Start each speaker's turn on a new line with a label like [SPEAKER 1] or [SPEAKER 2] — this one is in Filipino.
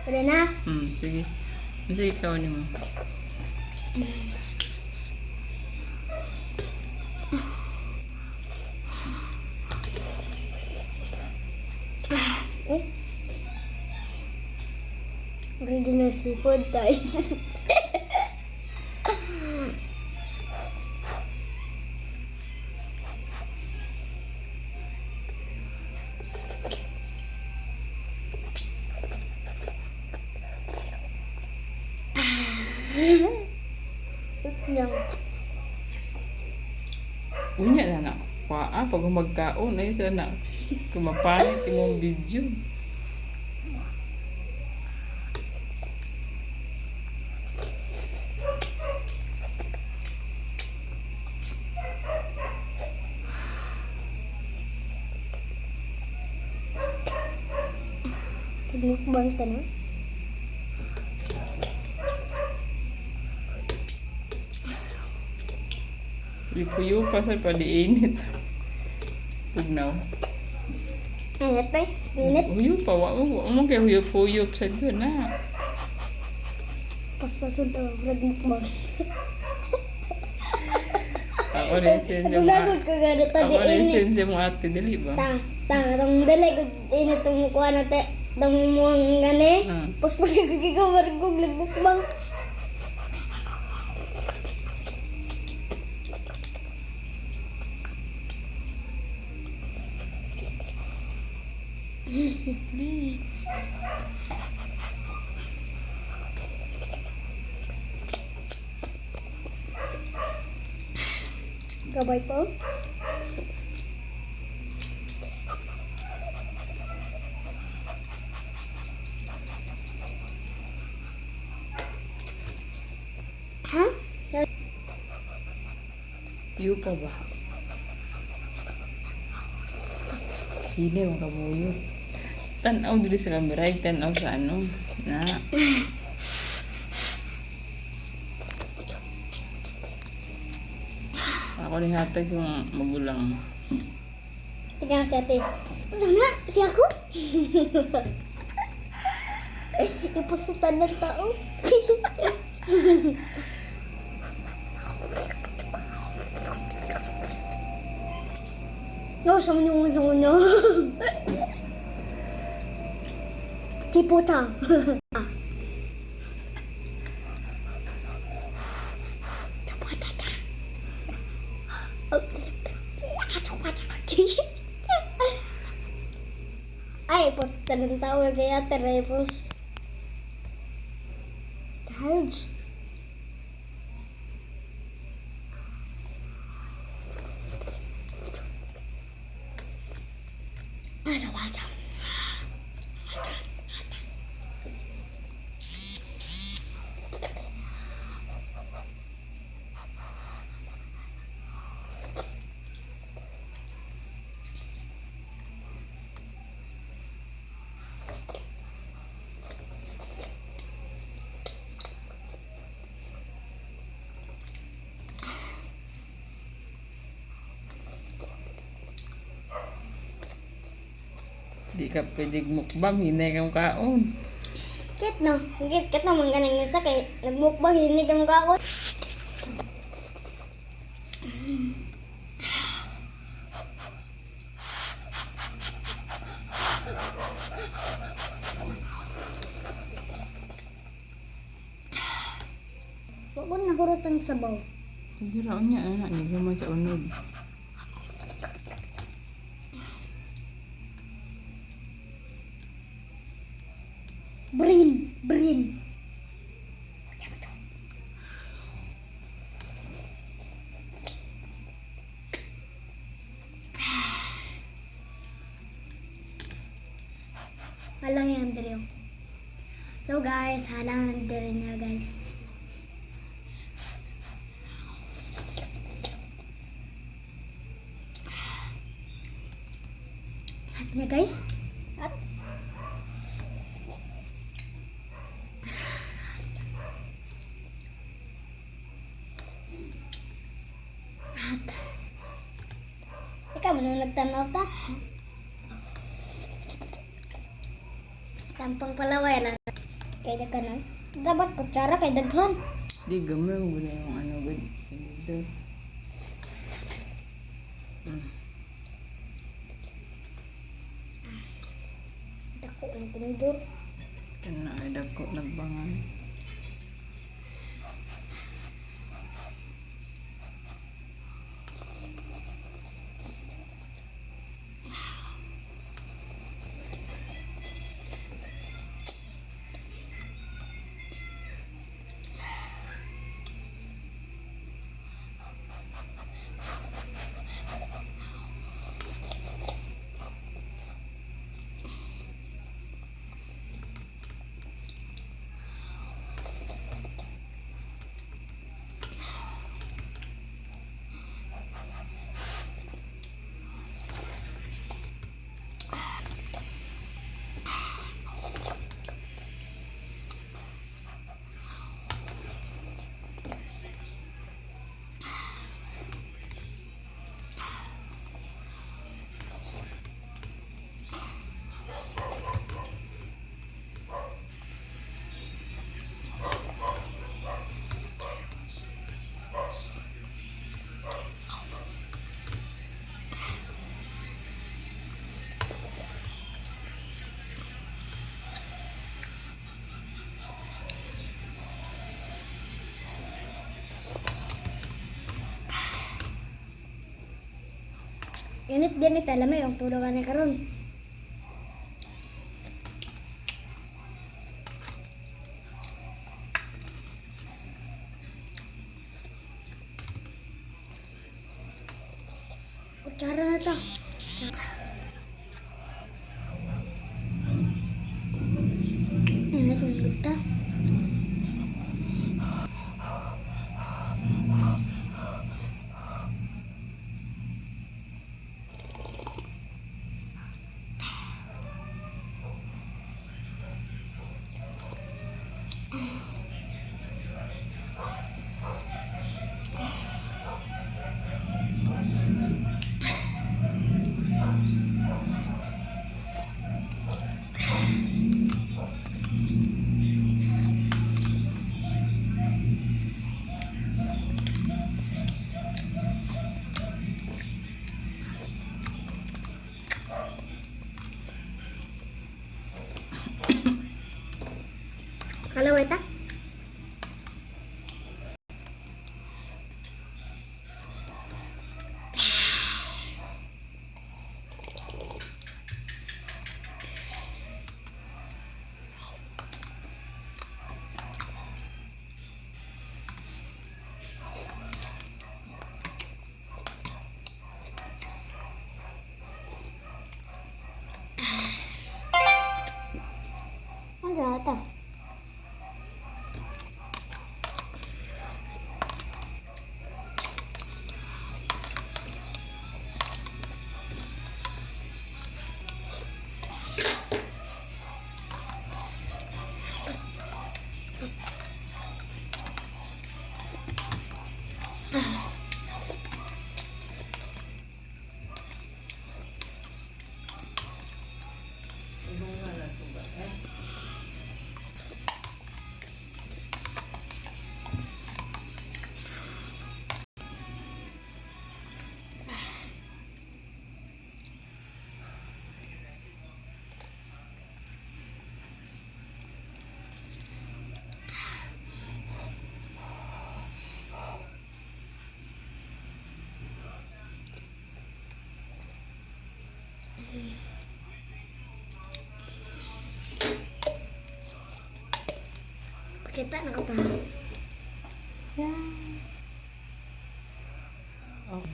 [SPEAKER 1] Pwede na?
[SPEAKER 2] Sige. Sige, ikaw mo.
[SPEAKER 1] Original seafood, guys.
[SPEAKER 2] Unya na na. Paa, pag magkaon, ay sana. Kumapalit yung video.
[SPEAKER 1] Mukbang ka na?
[SPEAKER 2] Lipuyo pa sa padiinit. Pugnaw.
[SPEAKER 1] Init eh. Init.
[SPEAKER 2] Huyop pa. Huwag mo kay huyop-huyop sa doon na.
[SPEAKER 1] Pas-pasun to. Brad mukbang.
[SPEAKER 2] Ako rin siya mo
[SPEAKER 1] Tulagod ka gano tadi
[SPEAKER 2] Ako rin
[SPEAKER 1] init.
[SPEAKER 2] siya mo ate, dali ba?
[SPEAKER 1] Tong dali ko init tong mukha na te. Tong muang gani. Pas-pas siya kagigawargog lagbukbang. Gabay po. Ha?
[SPEAKER 2] Yup pa ba? Hindi mo kamuyo. Tanaw dito sa camera, tanaw sa ano. Na. Ako ni hatag sa mga magulang.
[SPEAKER 1] Tingnan si ate. Sana, si ako? Ipusutan ng tao. No, sumunyo. Ciputa. Ay, pos talong tao kaya terepos. Charge. Ada wajah.
[SPEAKER 2] Di ka pwede mukbang, hinay kang kaon.
[SPEAKER 1] Kit no, kit no mangganang isa kay nagmukbang hinig ang kakon. Wag mo nahurutan sa baw.
[SPEAKER 2] Biraon niya, anak. Hindi ka man sa unod.
[SPEAKER 1] Brin. Halang yan diri. So guys, halang diri niya guys. At niya guys. At ikaw mo nung nagtanaw ta. Tampang palaway lang. Kay daghan. Dapat kutsara kay daghan.
[SPEAKER 2] Di gamay mo na yung ano good. Dito.
[SPEAKER 1] Dako ang tinidor.
[SPEAKER 2] Kana ay dako nagbangan.
[SPEAKER 1] Init din ita lamay ang tulugan ni karon. Kutsara na ta. Init man gud ta. Kalaway ta. Ano ata? Kita nakapahal.
[SPEAKER 2] Yeah. Oh.